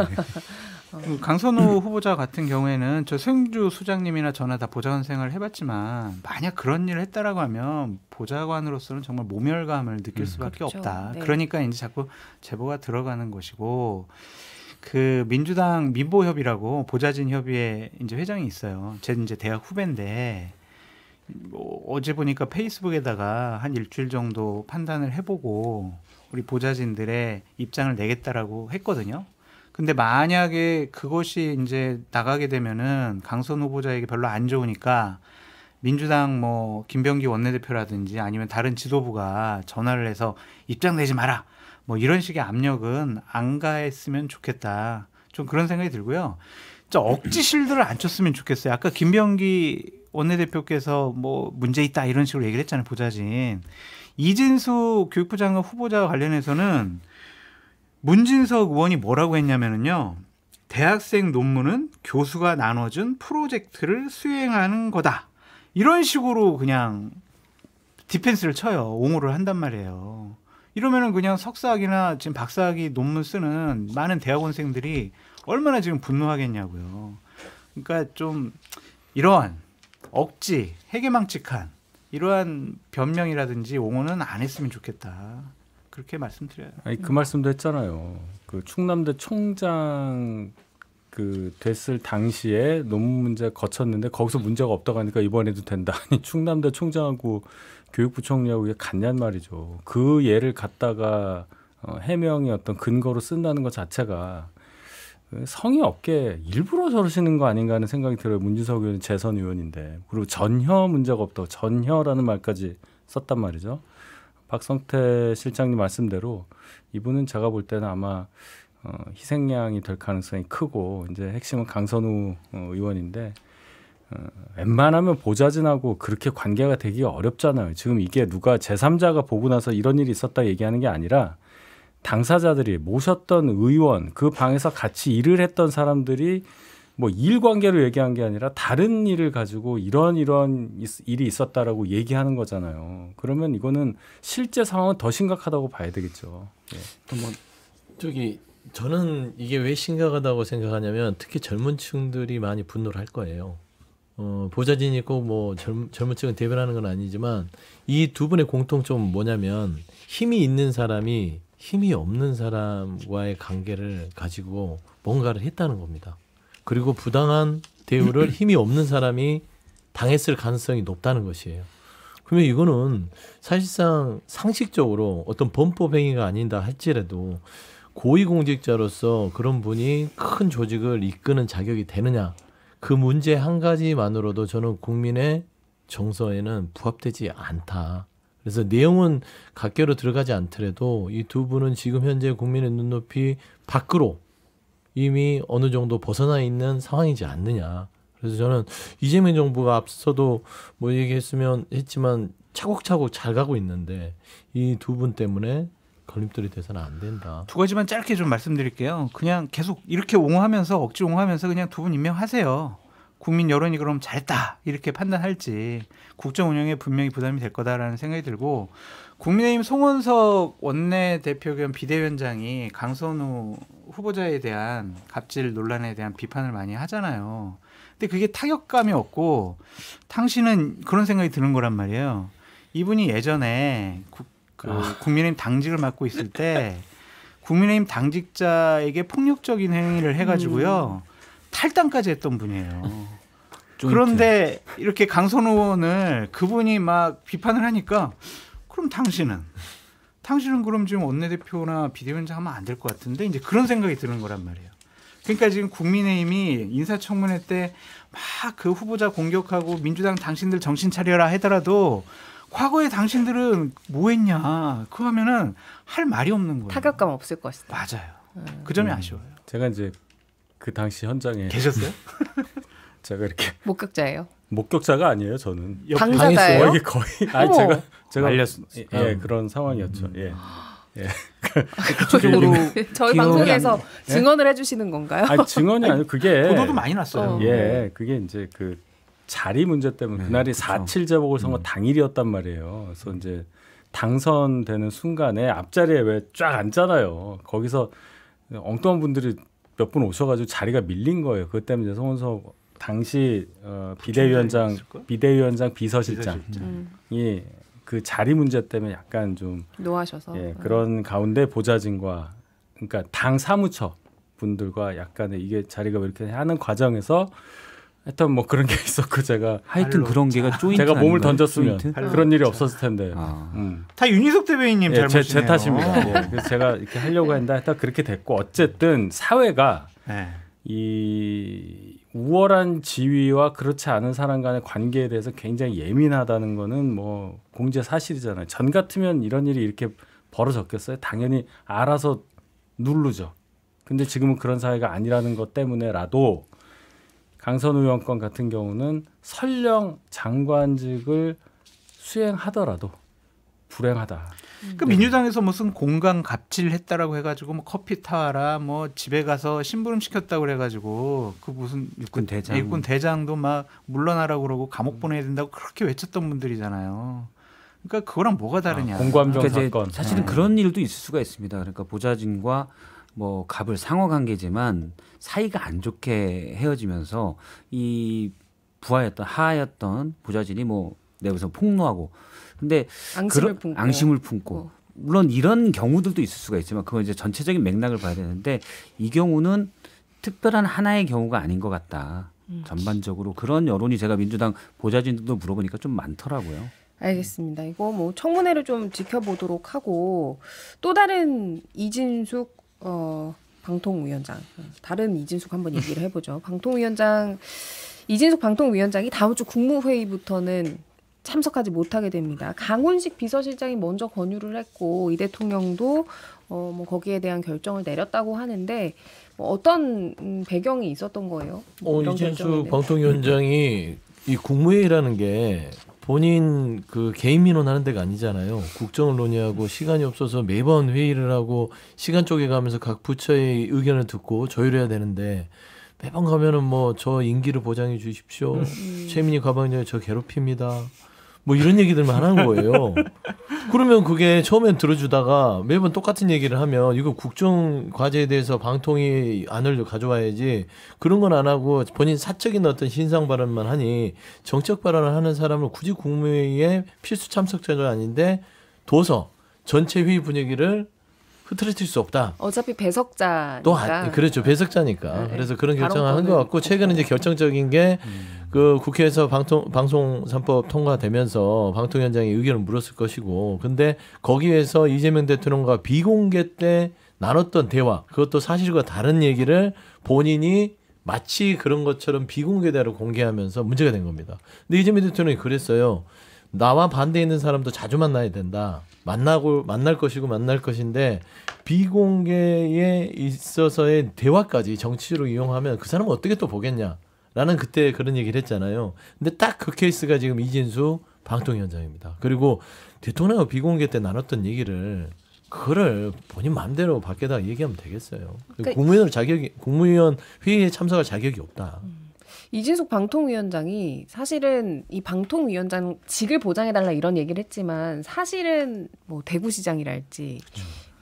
강선우 후보자 같은 경우에는 저 승주 수장님이나 저나 다 보좌관 생활을 해봤지만 만약 그런 일을 했다라고 하면 보좌관으로서는 정말 모멸감을 느낄 수밖에 그렇죠. 없다. 네. 그러니까 이제 자꾸 제보가 들어가는 것이고, 그 민주당 민보협이라고 보좌진 협의회 이제 회장이 있어요. 제 이제 대학 후배인데 어제 보니까 페이스북에다가 한 일주일 정도 판단을 해보고 우리 보좌진들의 입장을 내겠다라고 했거든요. 근데 만약에 그것이 이제 나가게 되면은 강선 후보자에게 별로 안 좋으니까 민주당 뭐 김병기 원내대표라든지 아니면 다른 지도부가 전화를 해서 입장 내지 마라, 뭐 이런 식의 압력은 안 가했으면 좋겠다. 좀 그런 생각이 들고요. 저 억지 실드를 안 쳤으면 좋겠어요. 아까 김병기 원내대표께서 뭐 문제 있다 이런 식으로 얘기를 했잖아요. 보좌진. 이진수 교육부 장관 후보자와 관련해서는 문진석 의원이 뭐라고 했냐면요. 대학생 논문은 교수가 나눠준 프로젝트를 수행하는 거다. 이런 식으로 그냥 디펜스를 쳐요. 옹호를 한단 말이에요. 이러면은 그냥 석사학위나 지금 박사학위 논문 쓰는 많은 대학원생들이 얼마나 지금 분노하겠냐고요. 그러니까 좀 이러한 억지, 해괴망측한 이러한 변명이라든지 옹호는 안 했으면 좋겠다. 그렇게 말씀드려요. 아니, 그 말씀도 했잖아요. 그 충남대 총장 그 됐을 당시에 논문 문제 거쳤는데 거기서 문제가 없다고 하니까 이번에도 된다. 아니, 충남대 총장하고 교육부 총리하고 이게 같냔 말이죠. 그 예를 갖다가 해명의 어떤 근거로 쓴다는 것 자체가 성의 없게 일부러 저러시는 거 아닌가 하는 생각이 들어요. 문진석 의원은 재선 의원인데. 그리고 전혀 문제가 없다고 전혀라는 말까지 썼단 말이죠. 박성태 실장님 말씀대로 이분은 제가 볼 때는 아마 희생양이 될 가능성이 크고, 이제 핵심은 강선우 의원인데 웬만하면 보좌진하고 그렇게 관계가 되기가 어렵잖아요. 지금 이게 누가 제3자가 보고 나서 이런 일이 있었다 얘기하는 게 아니라 당사자들이 모셨던 의원, 그 방에서 같이 일을 했던 사람들이 뭐 일관계로 얘기한 게 아니라 다른 일을 가지고 이런 일이 있었다라고 얘기하는 거잖아요. 그러면 이거는 실제 상황은 더 심각하다고 봐야 되겠죠. 예. 또 저는 이게 왜 심각하다고 생각하냐면 특히 젊은 층들이 많이 분노를 할 거예요. 보좌진이 꼭 뭐 젊은 층을 대변하는 건 아니지만 이 두 분의 공통점은 뭐냐면 힘이 있는 사람이 힘이 없는 사람과의 관계를 가지고 뭔가를 했다는 겁니다. 그리고 부당한 대우를 힘이 없는 사람이 당했을 가능성이 높다는 것이에요. 그러면 이거는 사실상 상식적으로 어떤 범법 행위가 아닌다 할지라도 고위공직자로서 그런 분이 큰 조직을 이끄는 자격이 되느냐, 그 문제 한 가지만으로도 저는 국민의 정서에는 부합되지 않다. 그래서 내용은 각계로 들어가지 않더라도 이 두 분은 지금 현재 국민의 눈높이 밖으로 이미 어느 정도 벗어나 있는 상황이지 않느냐. 그래서 저는 이재명 정부가 앞서도 뭐 했지만 차곡차곡 잘 가고 있는데 이 두 분 때문에 걸림돌이 돼서는 안 된다. 두 가지만 짧게 좀 말씀드릴게요. 그냥 계속 이렇게 옹호하면서 억지 옹호하면서 그냥 두 분 임명하세요. 국민 여론이 그럼 잘했다 이렇게 판단할지 국정 운영에 분명히 부담이 될 거다라는 생각이 들고 국민의힘 송원석 원내대표 겸 비대위원장이 강선우 후보자에 대한 갑질 논란에 대한 비판을 많이 하잖아요. 근데 그게 타격감이 없고 당신은 그런 생각이 드는 거란 말이에요. 이분이 예전에 국민의힘 당직을 맡고 있을 때 국민의힘 당직자에게 폭력적인 행위를 해가지고요. 탈당까지 했던 분이에요. 그런데 이렇게 강선우 의원을 그분이 막 비판을 하니까 그럼 당신은 그럼 지금 원내대표나 비대위원장 하면 안 될 것 같은데 이제 그런 생각이 드는 거란 말이에요. 그러니까 지금 국민의힘이 인사청문회 때 막 그 후보자 공격하고 민주당 당신들 정신 차려라 하더라도 과거에 당신들은 뭐 했냐 그거 하면은 할 말이 없는 거예요. 타격감 없을 것이다. 맞아요. 그 점이 아쉬워요. 제가 이제 그 당시 현장에 계셨어요? 제가 이렇게 목격자예요. 목격자가 아니에요. 저는 당사자예요? 이게 거의 제가 말렸 그런 상황이었죠. 구체적으로 저희 방송에서 증언을 해주시는 건가요? 아니, 증언이 아니고 그게 보도도 많이 났어요. 그게 이제 그 자리 문제 때문에 그날이 4.7 재보궐선거 당일이었단 말이에요. 그래서 이제 당선되는 순간에 앞자리에 왜 쫙 앉잖아요. 거기서 엉뚱한 분들이 몇 분 오셔가지고 자리가 밀린 거예요. 그것 때문에 송원석 당시 비대위원장 비서실장이 그 자리 문제 때문에 약간 좀 노하셔서 그런 가운데 보좌진과 그러니까 당 사무처 분들과 약간의 이게 자리가 왜 이렇게 하는 과정에서 하여튼 뭐 그런 게 있었고 제가 하여튼 그런 게가 조인트 제가 몸을 아닌가요? 던졌으면 조인트? 그런 일이 없었을 텐데 다 윤희석 대변인님 잘못이네요. 제 탓입니다. 그래서 제가 이렇게 하려고 했는데 하여튼 그렇게 됐고 어쨌든 사회가 이 우월한 지위와 그렇지 않은 사람 간의 관계에 대해서 굉장히 예민하다는 거는 뭐 공제 사실이잖아요. 전 같으면 이런 일이 이렇게 벌어졌겠어요? 당연히 알아서 누르죠. 근데 지금은 그런 사회가 아니라는 것 때문에라도 강선우 의원 건 같은 경우는 설령 장관직을 수행하더라도 불행하다. 그 민주당에서 무슨 공강 갑질했다라고 해가지고 뭐 커피 타와라 뭐 집에 가서 심부름 시켰다고 그래가지고 그 무슨 육군 대장도 막 물러나라고 그러고 감옥 보내야 된다고 그렇게 외쳤던 분들이잖아요. 그러니까 그거랑 뭐가 다르냐. 공관병 그러니까 사건. 사실은 그런 일도 있을 수가 있습니다. 그러니까 보좌진과 뭐 갑을 상호 관계지만 사이가 안 좋게 헤어지면서 이 하하였던 보좌진이 뭐 내부에서 폭로하고 근데 앙심을 품고 물론 이런 경우들도 있을 수가 있지만 그건 이제 전체적인 맥락을 봐야 되는데 이 경우는 특별한 하나의 경우가 아닌 것 같다. 전반적으로 그런 여론이 제가 민주당 보좌진들도 물어보니까 좀 많더라고요. 알겠습니다. 이거 뭐 청문회를 좀 지켜보도록 하고 또 다른 이진숙 방통위원장 다른 이진숙 한번 얘기를 해보죠. 이진숙 방통위원장이 다음 주 국무회의부터는 참석하지 못하게 됩니다. 강훈식 비서실장이 먼저 권유를 했고 이 대통령도 뭐 거기에 대한 결정을 내렸다고 하는데 뭐 어떤 배경이 있었던 거예요? 이진숙 방통위원장이 이 국무회의라는 게 본인 그 개인 민원하는 데가 아니잖아요. 국정을 논의하고 시간이 없어서 매번 회의를 하고 시간 쪼개가면서 각 부처의 의견을 듣고 조율해야 되는데 매번 가면은 뭐 저 임기를 보장해 주십시오. 최민희 과방장이 저 괴롭힙니다. 뭐 이런 얘기들만 하는 거예요. 그러면 그게 처음엔 들어주다가 매번 똑같은 얘기를 하면 이거 국정 과제에 대해서 방통위 안을 가져와야지 그런 건 안 하고 본인 사적인 어떤 신상 발언만 하니 정책 발언을 하는 사람을 굳이 국무회의에 필수 참석자가 아닌데 둬서 전체 회의 분위기를 흐트러뜨릴 수 없다. 어차피 배석자니까. 또 그렇죠. 배석자니까. 그래서 그런 결정을 한 것 같고 최근에 이제 결정적인 게 그 국회에서 방송 3법 통과되면서 방통위원장이 의견을 물었을 것이고 근데 거기에서 이재명 대통령과 비공개 때 나눴던 대화 그것도 사실과 다른 얘기를 본인이 마치 그런 것처럼 비공개대로 공개하면서 문제가 된 겁니다. 근데 이재명 대통령이 그랬어요. 나와 반대에 있는 사람도 자주 만나야 된다. 만날 것인데 비공개에 있어서의 대화까지 정치로 이용하면 그 사람은 어떻게 또 보겠냐. 라는 그때 그런 얘기를 했잖아요. 근데 딱 그 케이스가 지금 이진숙 방통위원장입니다. 그리고 대통령과 비공개 때 나눴던 얘기를 그거를 본인 마음대로 밖에다 얘기하면 되겠어요. 국무위원 회의에 참석할 자격이 없다. 이진숙 방통위원장이 사실은 이 방통위원장직을 보장해달라 이런 얘기를 했지만 사실은 뭐 대구시장이랄지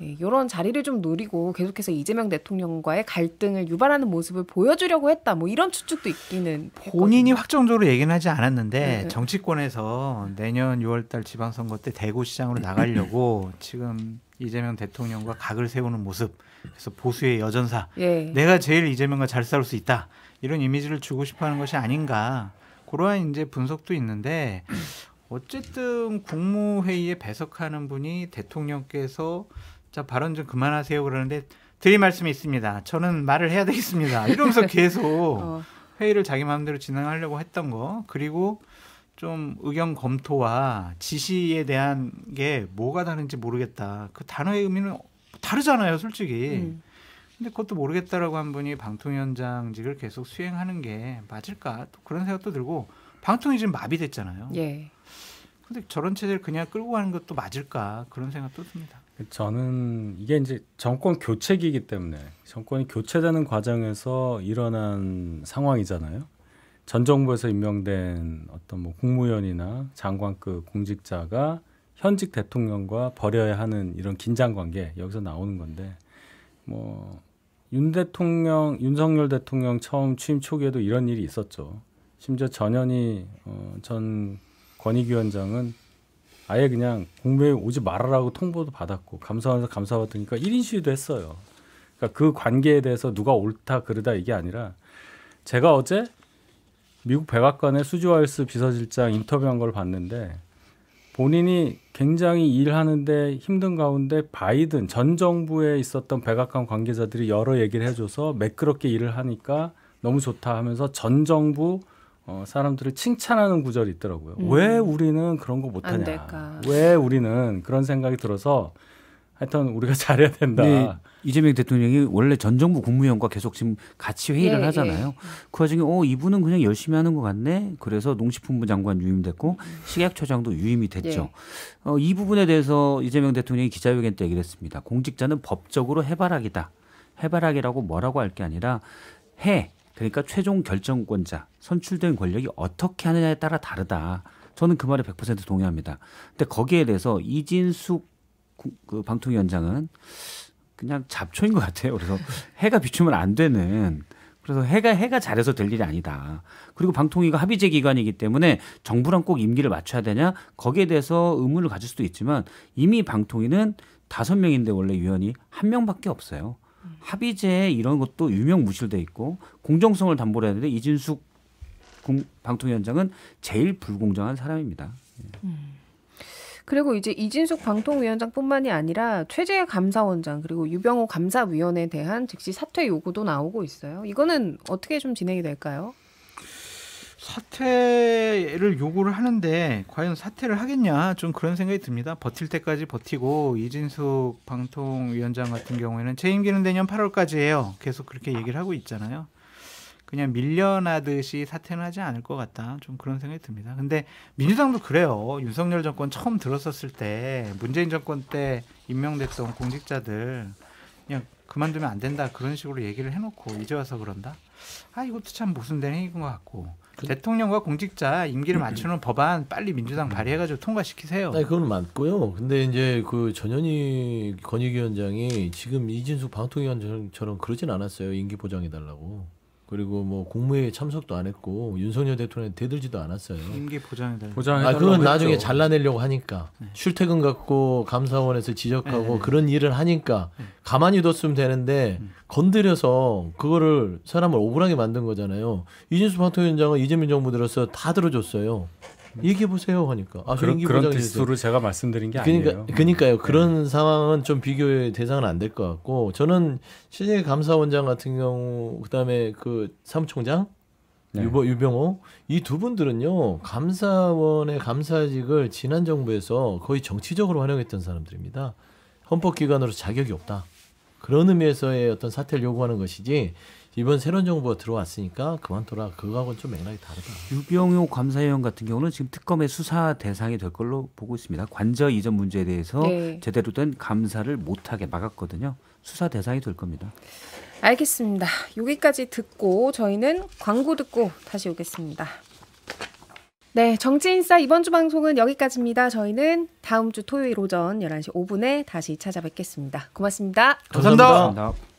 이런 자리를 좀 노리고 계속해서 이재명 대통령과의 갈등을 유발하는 모습을 보여주려고 했다. 뭐 이런 추측도 있기는 본인이 했거든요. 확정적으로 얘기는 하지 않았는데 네. 정치권에서 내년 6월달 지방선거 때 대구시장으로 나가려고 지금 이재명 대통령과 각을 세우는 모습. 그래서 보수의 여전사. 예. 내가 제일 이재명과 잘 싸울 수 있다. 이런 이미지를 주고 싶어하는 것이 아닌가. 그러한 이제 분석도 있는데 어쨌든 국무회의에 배석하는 분이 대통령께서 자 발언 좀 그만하세요 그러는데 드릴 말씀이 있습니다. 저는 말을 해야 되겠습니다. 이러면서 계속 회의를 자기 마음대로 진행하려고 했던 거. 그리고 좀 의견 검토와 지시에 대한 게 뭐가 다른지 모르겠다. 그 단어의 의미는 다르잖아요, 솔직히. 근데 그것도 모르겠다라고 한 분이 방통위원장직을 계속 수행하는 게 맞을까? 또 그런 생각도 들고 방통위 지금 마비됐잖아요. 예. 근데 저런 체제를 그냥 끌고 가는 것도 맞을까? 그런 생각도 듭니다. 저는 이게 이제 정권 교체기이기 때문에 정권이 교체되는 과정에서 일어난 상황이잖아요. 전 정부에서 임명된 어떤 뭐 국무위원이나 장관급 공직자가 현직 대통령과 벌여야 하는 이런 긴장 관계 여기서 나오는 건데 뭐 윤석열 대통령 처음 취임 초기에도 이런 일이 있었죠. 심지어 전현희 전 권익위원장은 아예 그냥 국무회의 오지 말아라고 통보도 받았고 감사원에서 감사받으니까 1인 시위도 했어요. 그러니까 그 관계에 대해서 누가 옳다 그르다 이게 아니라 제가 어제 미국 백악관의 수지 와일스 비서실장 인터뷰한 걸 봤는데 본인이 굉장히 일하는데 힘든 가운데 바이든 전 정부에 있었던 백악관 관계자들이 여러 얘기를 해줘서 매끄럽게 일을 하니까 너무 좋다 하면서 전 정부 사람들을 칭찬하는 구절이 있더라고요. 왜 우리는 그런 거 못하냐. 왜 우리는 그런 생각이 들어서 하여튼 우리가 잘해야 된다. 네, 이재명 대통령이 원래 전 정부 국무위원과 계속 지금 같이 회의를 하잖아요. 그 와중에 이분은 그냥 열심히 하는 것 같네. 그래서 농식품부 장관 유임됐고 식약처장도 유임이 됐죠. 이 부분에 대해서 이재명 대통령이 기자회견 때 얘기를 했습니다. 공직자는 법적으로 해바라기다. 해바라기라고 뭐라고 할 게 아니라 그러니까 최종 결정권자, 선출된 권력이 어떻게 하느냐에 따라 다르다. 저는 그 말에 100% 동의합니다. 근데 거기에 대해서 이진숙 그 방통위원장은 그냥 잡초인 것 같아요. 그래서 해가 비추면 안 되는. 그래서 해가 잘해서 될 일이 아니다. 그리고 방통위가 합의제 기관이기 때문에 정부랑 꼭 임기를 맞춰야 되냐? 거기에 대해서 의문을 가질 수도 있지만 이미 방통위는 5명인데 원래 위원이 1명밖에 없어요. 합의제 이런 것도 유명무실돼 있고 공정성을 담보를 해야 되는데 이진숙 방통위원장은 제일 불공정한 사람입니다. 그리고 이제 이진숙 방통위원장뿐만이 아니라 최재해 감사원장 그리고 유병호 감사위원에 대한 즉시 사퇴 요구도 나오고 있어요. 이거는 어떻게 좀 진행이 될까요? 사퇴를 요구를 하는데 과연 사퇴를 하겠냐 좀 그런 생각이 듭니다. 버틸 때까지 버티고 이진숙 방통위원장 같은 경우에는 제 임기는 내년 8월까지예요. 계속 그렇게 얘기를 하고 있잖아요. 그냥 밀려나듯이 사퇴는 하지 않을 것 같다. 좀 그런 생각이 듭니다. 근데 민주당도 그래요. 윤석열 정권 처음 들었었을 때 문재인 정권 때 임명됐던 공직자들 그냥 그만두면 안 된다. 그런 식으로 얘기를 해놓고 이제 와서 그런다. 이것도 참 모순된 행위인 것 같고. 대통령과 공직자 임기를 맞추는 법안 빨리 민주당 발의해가지고 통과시키세요. 그건 맞고요. 근데 이제 그 전현희 권익위원장이 지금 이진숙 방통위원장처럼 그러진 않았어요. 임기 보장해달라고. 그리고 뭐 국무회의에 참석도 안 했고 윤석열 대통령이 대들지도 않았어요. 임기 보장해달라고. 그건 나중에 잘라내려고 하니까 출퇴근 갖고 감사원에서 지적하고 그런 일을 하니까 가만히 뒀으면 되는데 건드려서 그거를 사람을 억울하게 만든 거잖아요. 이진숙 방통위원장은 이재명 정부 들어서 다 들어줬어요. 얘기해 보세요 하니까 그런 보장해 주세요. 뜻으로 제가 말씀드린 게 아니에요. 그러니까요. 그런 상황은 좀 비교의 대상은 안 될 것 같고 저는 실제 감사원장 같은 경우 그다음에 그 사무총장 유병호 이 두 분들은요 감사원의 감사직을 지난 정부에서 거의 정치적으로 활용했던 사람들입니다. 헌법기관으로 자격이 없다. 그런 의미에서의 어떤 사퇴를 요구하는 것이지 이번 새로운 정부가 들어왔으니까 그만둬라. 그거하고는 좀 맥락이 다르다. 유병호 감사위원 같은 경우는 지금 특검의 수사 대상이 될 걸로 보고 있습니다. 관저 이전 문제에 대해서 제대로 된 감사를 못하게 막았거든요. 수사 대상이 될 겁니다. 알겠습니다. 여기까지 듣고 저희는 광고 듣고 다시 오겠습니다. 네, 정치인싸 이번 주 방송은 여기까지입니다. 저희는 다음 주 토요일 오전 11시 5분에 다시 찾아뵙겠습니다. 고맙습니다. 감사합니다. 감사합니다.